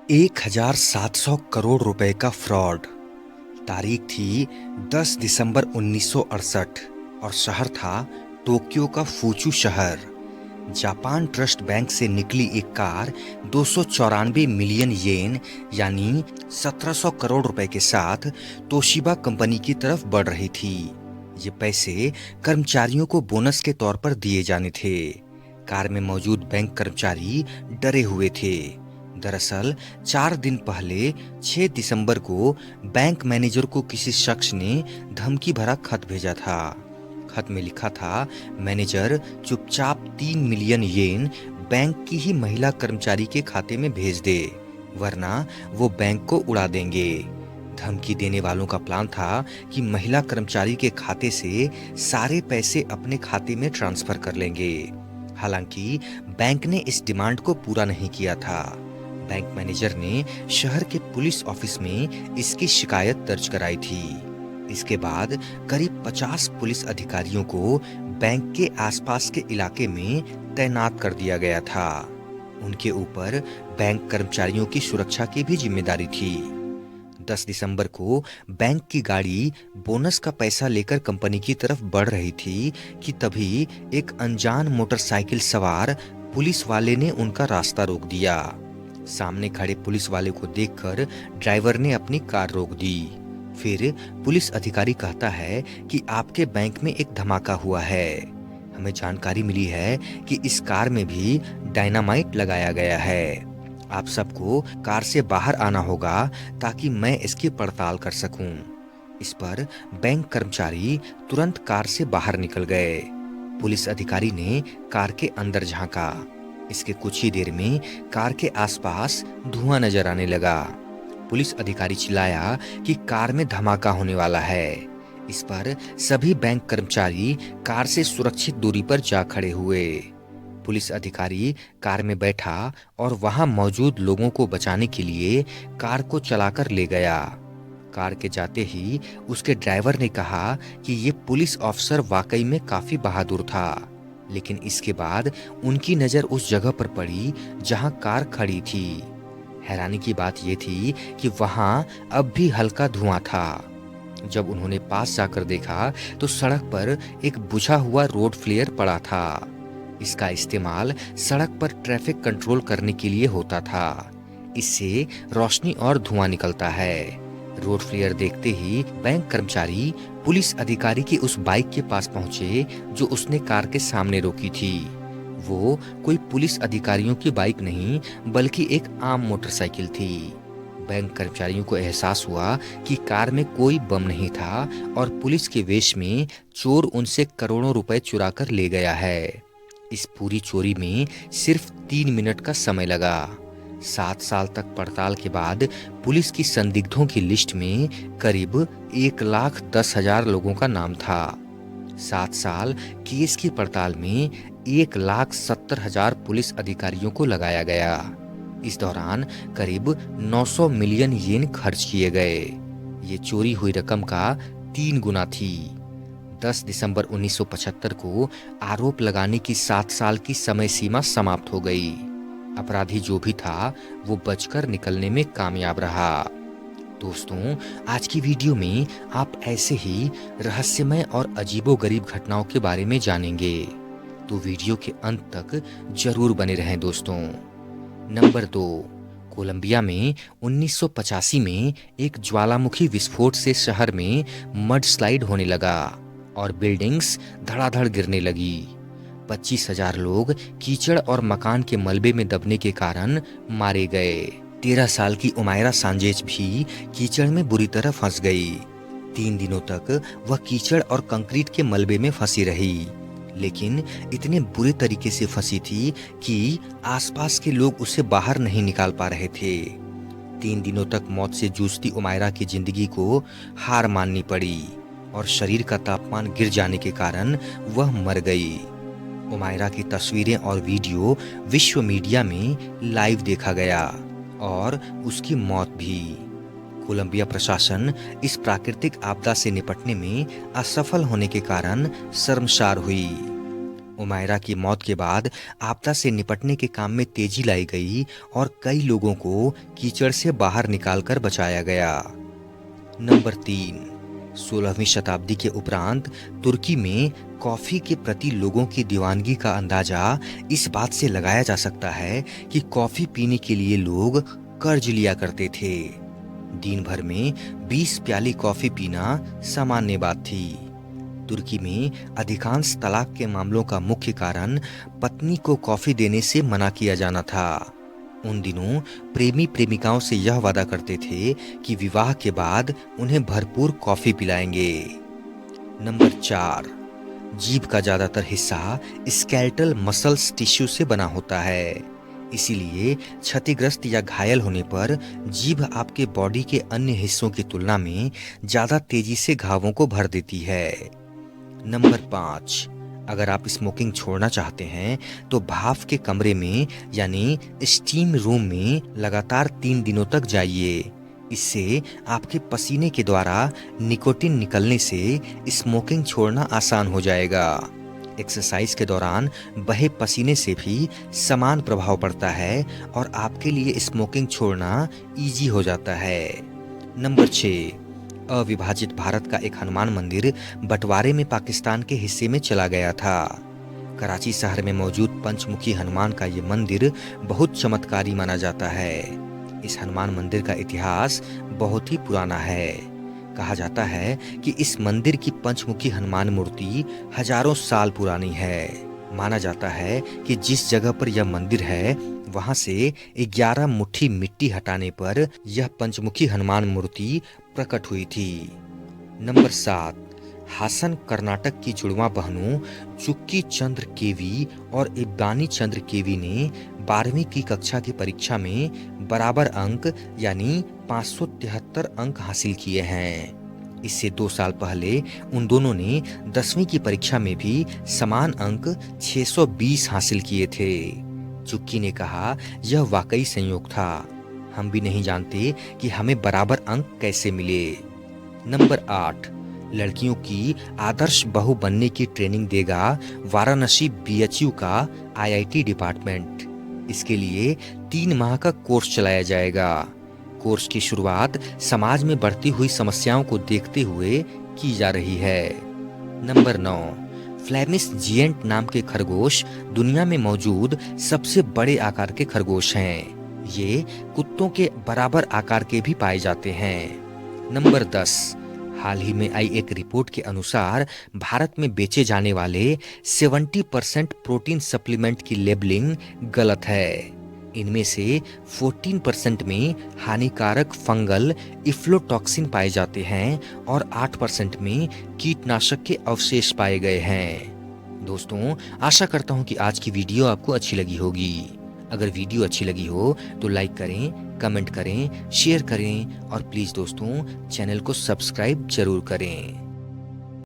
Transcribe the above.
1700 करोड़ रुपए का फ्रॉड। तारीख थी 10 दिसंबर 1968 और शहर था टोक्यो का फूचू शहर। जापान ट्रस्ट बैंक से निकली एक कार 294 मिलियन येन यानी 1700 करोड़ रुपए के साथ तोशिबा कंपनी की तरफ बढ़ रही थी। ये पैसे कर्मचारियों को बोनस के तौर पर दिए जाने थे। कार में मौजूद बैंक कर्मचारी डरे हुए थे। दरअसल 4 दिन पहले 6 दिसंबर को बैंक मैनेजर को किसी शख्स ने धमकी भरा खत भेजा था। खत में लिखा था, मैनेजर चुपचाप 3 मिलियन येन बैंक की ही महिला कर्मचारी के खाते में भेज दे, वरना वो बैंक को उड़ा देंगे। धमकी देने वालों का प्लान था कि महिला कर्मचारी के खाते से सारे पैसे अपने खाते में ट्रांसफर कर लेंगे। हालांकि बैंक ने इस डिमांड को पूरा नहीं किया था। बैंक मैनेजर ने शहर के पुलिस ऑफिस में इसकी शिकायत दर्ज कराई थी। इसके बाद करीब 50 पुलिस अधिकारियों को बैंक के आसपास के इलाके में तैनात कर दिया गया था। उनके ऊपर बैंक कर्मचारियों की सुरक्षा की भी जिम्मेदारी थी। 10 दिसंबर को बैंक की गाड़ी बोनस का पैसा लेकर कंपनी की तरफ बढ़ रही थी कि तभी एक अनजान मोटरसाइकिल सवार पुलिस वाले ने उनका रास्ता रोक दिया। सामने खड़े पुलिस वाले को देखकर ड्राइवर ने अपनी कार रोक दी। फिर पुलिस अधिकारी कहता है कि आपके बैंक में एक धमाका हुआ है। हमें जानकारी मिली है कि इस कार में भी डायनामाइट लगाया गया है। आप सबको कार से बाहर आना होगा ताकि मैं इसकी पड़ताल कर सकूं। इस पर बैंक कर्मचारी तुरंत कार से बाहर निकल गए। पुलिस अधिकारी ने कार के अंदर झांका। इसके कुछ ही देर में कार के आसपास धुआं नजर आने लगा। पुलिस अधिकारी चिल्लाया कि कार में धमाका होने वाला है। इस पर सभी बैंक कर्मचारी कार से सुरक्षित दूरी पर जा खड़े हुए। पुलिस अधिकारी कार में बैठा और वहां मौजूद लोगों को बचाने के लिए कार को चलाकर ले गया। कार के जाते ही उसके ड्राइवर ने कहा कि ये पुलिस ऑफिसर वाकई में काफी बहादुर था, लेकिन इसके बाद उनकी नजर उस जगह पर पड़ी जहां कार खड़ी थी। हैरानी की बात यह थी कि वहां अब भी हल्का धुआं था। जब उन्होंने पास जाकर देखा तो सड़क पर एक बुझा हुआ रोड फ्लेयर पड़ा था। इसका इस्तेमाल सड़क पर ट्रैफिक कंट्रोल करने के लिए होता था। इससे रोशनी और धुआं निकलता है। रोड फ्लेयर देखते ही बैंक कर्मचारी पुलिस अधिकारी की उस बाइक के पास पहुंचे जो उसने कार के सामने रोकी थी। वो कोई पुलिस अधिकारियों की बाइक नहीं बल्कि एक आम मोटरसाइकिल थी। बैंक कर्मचारियों को एहसास हुआ कि कार में कोई बम नहीं था और पुलिस के वेश में चोर उनसे करोड़ों रुपए चुरा कर ले गया है। इस पूरी चोरी में सिर्फ 3 मिनट का समय लगा। 7 साल तक पड़ताल के बाद पुलिस की संदिग्धों की लिस्ट में करीब 1,10,000 लोगों का नाम था। 7 साल केस की पड़ताल में 1,70,000 पुलिस अधिकारियों को लगाया गया। इस दौरान करीब 900 मिलियन येन खर्च किए गए। ये चोरी हुई रकम का 3 गुना थी। 10 दिसंबर 1975 को आरोप लगाने की 7 साल की समय सीमा समाप्त हो गई। अपराधी जो भी था वो बचकर निकलने में कामयाब रहा। दोस्तों, आज की वीडियो में आप ऐसे ही रहस्यमय और अजीबोगरीब घटनाओं के बारे में जानेंगे, तो वीडियो के अंत तक जरूर बने रहें दोस्तों। नंबर 2, कोलंबिया में 1985 में एक ज्वालामुखी विस्फोट से शहर में मडस्लाइड होने लगा और बिल्डिंग्स धड़ाधड़ गिरने लगी। 25,000 लोग कीचड़ और मकान के मलबे में दबने के कारण मारे गए। 13 साल की उमायरा सांचेज भी कीचड़ में बुरी तरह फंस गई। 3 दिनों तक वह कीचड़ और कंक्रीट के मलबे में फंसी रही, लेकिन इतने बुरे तरीके से फंसी थी कि आसपास के लोग उसे बाहर नहीं निकाल पा रहे थे। 3 दिनों तक मौत से जूझती उमायरा की जिंदगी को हार माननी पड़ी और शरीर का तापमान गिर जाने के कारण वह मर गई। उमायरा की तस्वीरें और वीडियो विश्व मीडिया में लाइव देखा गया और उसकी मौत भी। कोलंबिया प्रशासन इस प्राकृतिक आपदा से निपटने में असफल होने के कारण शर्मसार हुई। उमायरा की मौत के बाद आपदा से निपटने के काम में तेजी लाई गई और कई लोगों को कीचड़ से बाहर निकालकर बचाया गया। नंबर 3, 16वीं शताब्दी के उपरांत तुर्की में कॉफी के प्रति लोगों की दीवानगी का अंदाजा इस बात से लगाया जा सकता है कि कॉफी पीने के लिए लोग कर्ज लिया करते थे। दिन भर में 20 प्याली कॉफी पीना सामान्य बात थी। तुर्की में अधिकांश तलाक के मामलों का मुख्य कारण पत्नी को कॉफी देने से मना किया जाना था। उन दिनों प्रेमी प्रेमिकाओं से यह वादा करते थे कि विवाह के बाद उन्हें भरपूर कॉफी पिलाएंगे। नंबर 4, जीभ का ज्यादातर हिस्सा स्केलेटल मसल्स टिश्यू से बना होता है। इसीलिए क्षतिग्रस्त या घायल होने पर जीभ आपके बॉडी के अन्य हिस्सों की तुलना में ज्यादा तेजी से घावों को भर देती है। नंबर 5, अगर आप स्मोकिंग छोड़ना चाहते हैं तो भाप के कमरे में यानी स्टीम रूम में लगातार 3 दिनों तक जाइए। इससे आपके पसीने के द्वारा निकोटिन निकलने से स्मोकिंग छोड़ना आसान हो जाएगा। एक्सरसाइज के दौरान बहे पसीने से भी समान प्रभाव पड़ता है और आपके लिए स्मोकिंग छोड़ना इजी हो जाता है। नंबर 6, अविभाजित भारत का एक हनुमान मंदिर बंटवारे में पाकिस्तान के हिस्से में चला गया था। कराची शहर में मौजूद पंचमुखी हनुमान का ये मंदिर बहुत चमत्कारी माना जाता है। इस हनुमान मंदिर का इतिहास बहुत ही पुराना है। कहा जाता है कि इस मंदिर की पंचमुखी हनुमान मूर्ति हजारों साल पुरानी है। माना जाता है कि जिस जगह पर यह मंदिर है वहां से 11 मुट्ठी मिट्टी हटाने पर यह पंचमुखी हनुमान मूर्ति प्रकट हुई थी। नंबर 7, हासन कर्नाटक की जुड़वा बहनों चुक्की चंद्र केवी और इब्बानी चंद्र केवी ने 12वीं की कक्षा की परीक्षा में बराबर अंक यानी 573 अंक हासिल किए हैं। इससे 2 साल पहले उन दोनों ने 10वीं की परीक्षा में भी समान अंक 620 हासिल किए थे। चुक्की ने कहा, यह वाकई संयोग था। हम भी नहीं जानते कि हमें बराबर अंक कैसे मिले। नंबर 8, लड़कियों की आदर्श बहू बनने की ट्रेनिंग देगा वाराणसी बीएचयू का आईआईटी डिपार्टमेंट। इसके लिए 3 माह का कोर्स चलाया जाएगा। कोर्स की शुरुआत समाज में बढ़ती हुई समस्याओं को देखते हुए की जा रही है। नंबर 9, फ्लेमिश जिएंट नाम के खरगोश दुनिया में मौजूद सबसे बड़े आकार के खरगोश हैं। ये कुत्तों के बराबर आकार के भी पाए जाते हैं। नंबर 10, हाल ही में आई एक रिपोर्ट के अनुसार भारत में बेचे जाने वाले 70% प्रोटीन सप्लीमेंट की लेबलिंग गलत है। इनमें से 14% में हानिकारक फंगल इफ्लोटॉक्सिन पाए जाते हैं और 8% में कीटनाशक के अवशेष पाए गए हैं। दोस्तों, आशा करता हूं कि आज की वीडियो आपको अच्छी लगी होगी। अगर वीडियो अच्छी लगी हो तो लाइक करें, कमेंट करें, शेयर करें और प्लीज दोस्तों चैनल को सब्सक्राइब जरूर करें।